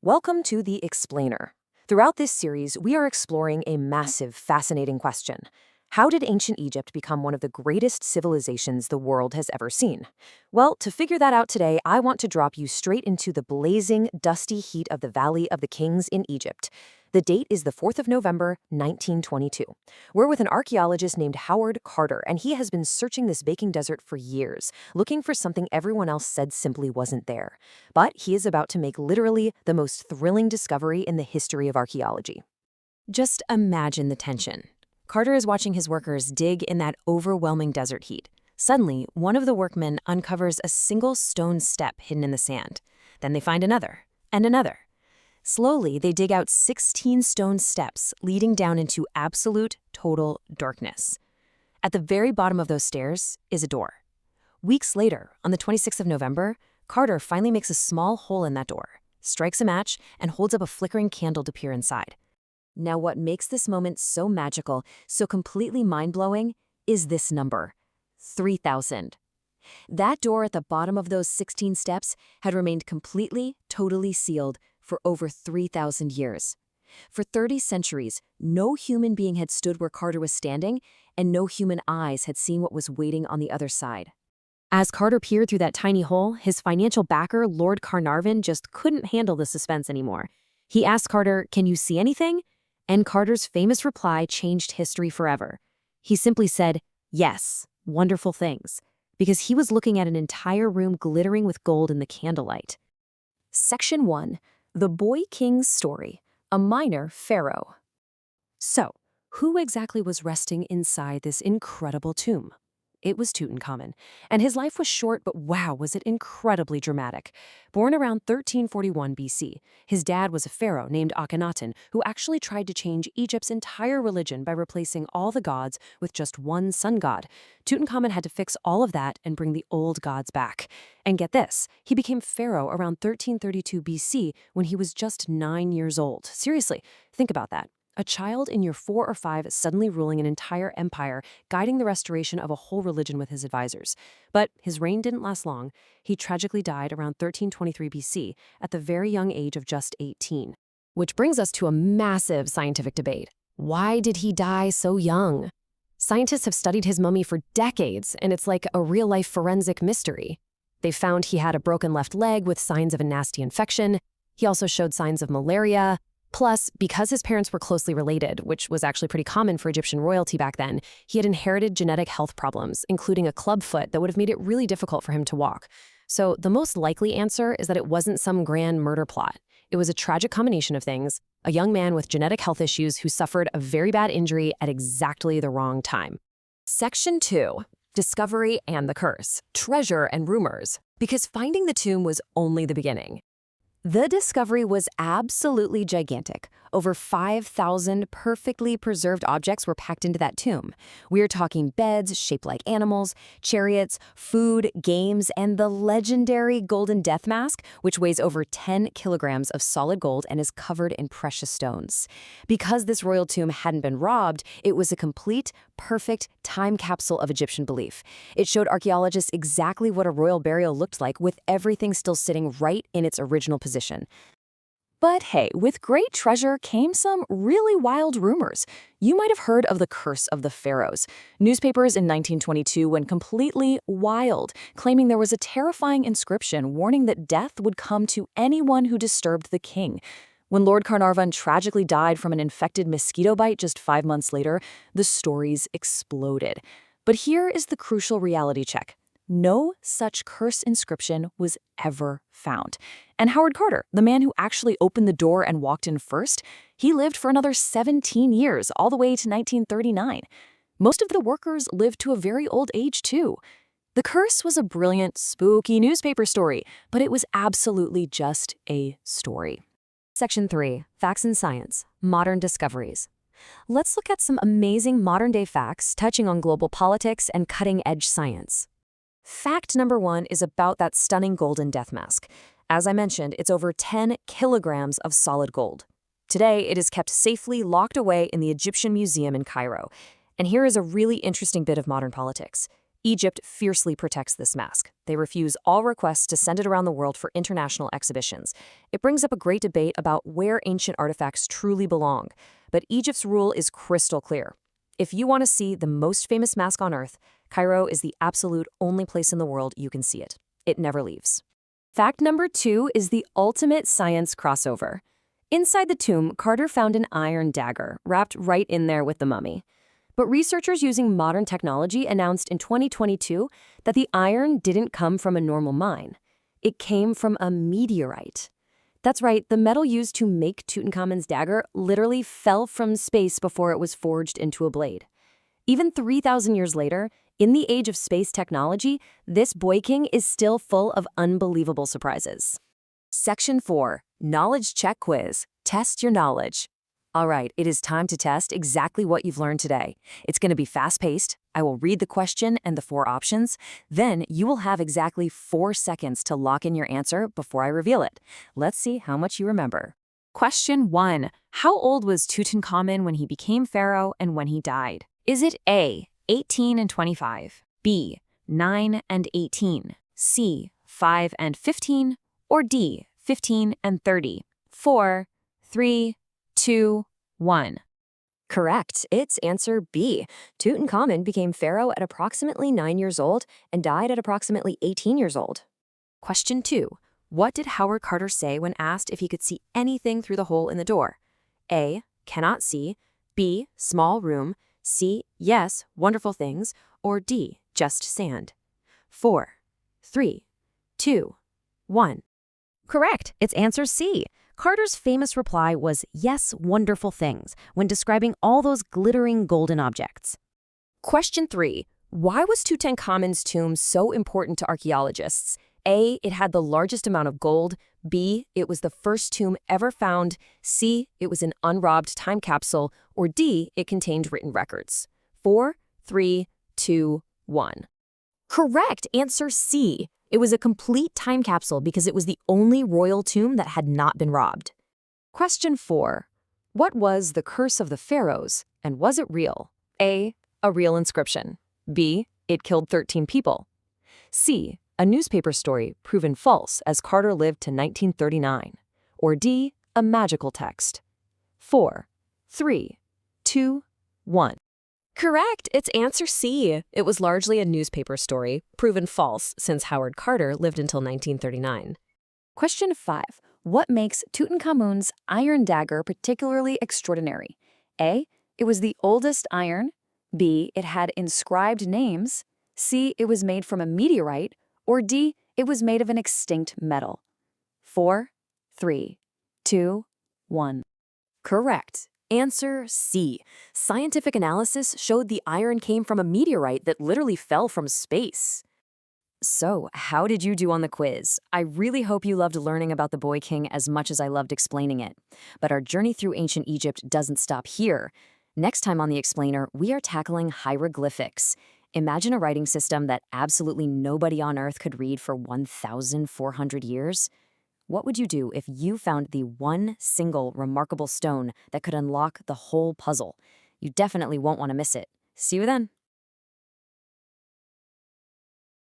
Welcome to The Explainer. Throughout this series, we are exploring a massive, fascinating question. How did ancient Egypt become one of the greatest civilizations the world has ever seen? Well, to figure that out today, I want to drop you straight into the blazing, dusty heat of the Valley of the Kings in Egypt. The date is the 4th of November, 1922. We're with an archaeologist named Howard Carter, and he has been searching this baking desert for years, looking for something everyone else said simply wasn't there. But he is about to make literally the most thrilling discovery in the history of archaeology. Just imagine the tension. Carter is watching his workers dig in that overwhelming desert heat. Suddenly, one of the workmen uncovers a single stone step hidden in the sand. Then they find another, and another. Slowly, they dig out 16 stone steps leading down into absolute, total darkness. At the very bottom of those stairs is a door. Weeks later, on the 26th of November, Carter finally makes a small hole in that door, strikes a match, and holds up a flickering candle to peer inside. Now, what makes this moment so magical, so completely mind-blowing, is this number: 3,000. That door at the bottom of those 16 steps had remained completely, totally sealed for over 3,000 years. For 30 centuries, no human being had stood where Carter was standing, and no human eyes had seen what was waiting on the other side. As Carter peered through that tiny hole, his financial backer, Lord Carnarvon, just couldn't handle the suspense anymore. He asked Carter, "Can you see anything?" And Carter's famous reply changed history forever. He simply said, "Yes, wonderful things," because he was looking at an entire room glittering with gold in the candlelight. Section 1. The Boy King's Story, a Minor Pharaoh. So, who exactly was resting inside this incredible tomb? It was Tutankhamun, and his life was short, but wow, was it incredibly dramatic. Born around 1341 BC, his dad was a pharaoh named Akhenaten who actually tried to change Egypt's entire religion by replacing all the gods with just one sun god. Tutankhamun had to fix all of that and bring the old gods back. And get this, he became pharaoh around 1332 BC when he was just 9 years old. Seriously, think about that. A child in year 4 or 5 suddenly ruling an entire empire, guiding the restoration of a whole religion with his advisors. But his reign didn't last long. He tragically died around 1323 BC at the very young age of just 18. Which brings us to a massive scientific debate. Why did he die so young? Scientists have studied his mummy for decades, and it's like a real-life forensic mystery. They found he had a broken left leg with signs of a nasty infection. He also showed signs of malaria. Plus, because his parents were closely related, which was actually pretty common for Egyptian royalty back then, he had inherited genetic health problems, including a club foot that would have made it really difficult for him to walk. So the most likely answer is that it wasn't some grand murder plot. It was a tragic combination of things: a young man with genetic health issues who suffered a very bad injury at exactly the wrong time. Section 2. Discovery and the Curse. Treasure and Rumors. Because finding the tomb was only the beginning. The discovery was absolutely gigantic. Over 5,000 perfectly preserved objects were packed into that tomb. We're talking beds shaped like animals, chariots, food, games, and the legendary Golden Death Mask, which weighs over 10 kilograms of solid gold and is covered in precious stones. Because this royal tomb hadn't been robbed, it was a complete, perfect time capsule of Egyptian belief. It showed archaeologists exactly what a royal burial looked like, with everything still sitting right in its original position. But hey, with great treasure came some really wild rumors. You might have heard of the curse of the pharaohs. Newspapers in 1922 went completely wild, claiming there was a terrifying inscription warning that death would come to anyone who disturbed the king. When Lord Carnarvon tragically died from an infected mosquito bite just 5 months later, the stories exploded. But here is the crucial reality check. No such curse inscription was ever found. And Howard Carter, the man who actually opened the door and walked in first, he lived for another 17 years, all the way to 1939. Most of the workers lived to a very old age, too. The curse was a brilliant, spooky newspaper story, but it was absolutely just a story. Section 3. Facts and Science. Modern Discoveries. Let's look at some amazing modern-day facts touching on global politics and cutting-edge science. Fact number 1 is about that stunning golden death mask. As I mentioned, it's over 10 kilograms of solid gold. Today, it is kept safely locked away in the Egyptian Museum in Cairo. And here is a really interesting bit of modern politics. Egypt fiercely protects this mask. They refuse all requests to send it around the world for international exhibitions. It brings up a great debate about where ancient artifacts truly belong, but Egypt's rule is crystal clear. If you want to see the most famous mask on Earth, Cairo is the absolute only place in the world you can see it. It never leaves. Fact number 2 is the ultimate science crossover. Inside the tomb, Carter found an iron dagger wrapped right in there with the mummy. But researchers using modern technology announced in 2022 that the iron didn't come from a normal mine. It came from a meteorite. That's right, the metal used to make Tutankhamun's dagger literally fell from space before it was forged into a blade. Even 3,000 years later, in the age of space technology, this boy king is still full of unbelievable surprises. Section 4, Knowledge Check Quiz. Test your knowledge. All right, it is time to test exactly what you've learned today. It's going to be fast-paced. I will read the question and the 4 options. Then you will have exactly 4 seconds to lock in your answer before I reveal it. Let's see how much you remember. Question 1. How old was Tutankhamun when he became pharaoh and when he died? Is it A, 18 and 25, B, 9 and 18, C, 5 and 15, or D, 15 and 30? 4, 3, 2, 1. Correct. It's answer B. Tutankhamun became pharaoh at approximately 9 years old and died at approximately 18 years old. Question 2. What did Howard Carter say when asked if he could see anything through the hole in the door? A, cannot see, B, small room, C, yes, wonderful things, or D, just sand? 4, 3, 2, 1. Correct. It's answer C. Carter's famous reply was, yes, wonderful things, when describing all those glittering golden objects. Question 3. Why was Tutankhamun's tomb so important to archaeologists? A, it had the largest amount of gold. B, it was the first tomb ever found. C, it was an unrobbed time capsule. Or D, it contained written records. 4, 3, 2, 1. Correct. Answer C. It was a complete time capsule because it was the only royal tomb that had not been robbed. Question 4. What was the curse of the pharaohs, and was it real? A, a real inscription. B, it killed 13 people. C, a newspaper story proven false as Carter lived to 1939. Or D, a magical text. 4, 3, 2, 1. Correct. It's answer C. It was largely a newspaper story, proven false since Howard Carter lived until 1939. Question 5. What makes Tutankhamun's iron dagger particularly extraordinary? A, it was the oldest iron. B, it had inscribed names. C, it was made from a meteorite. Or D, it was made of an extinct metal. 4, 3, 2, 1. Correct. Answer C. Scientific analysis showed the iron came from a meteorite that literally fell from space. So, how did you do on the quiz? I really hope you loved learning about the Boy King as much as I loved explaining it. But our journey through ancient Egypt doesn't stop here. Next time on The Explainer, we are tackling hieroglyphics. Imagine a writing system that absolutely nobody on Earth could read for 1,400 years. What would you do if you found the one single remarkable stone that could unlock the whole puzzle? You definitely won't want to miss it. See you then.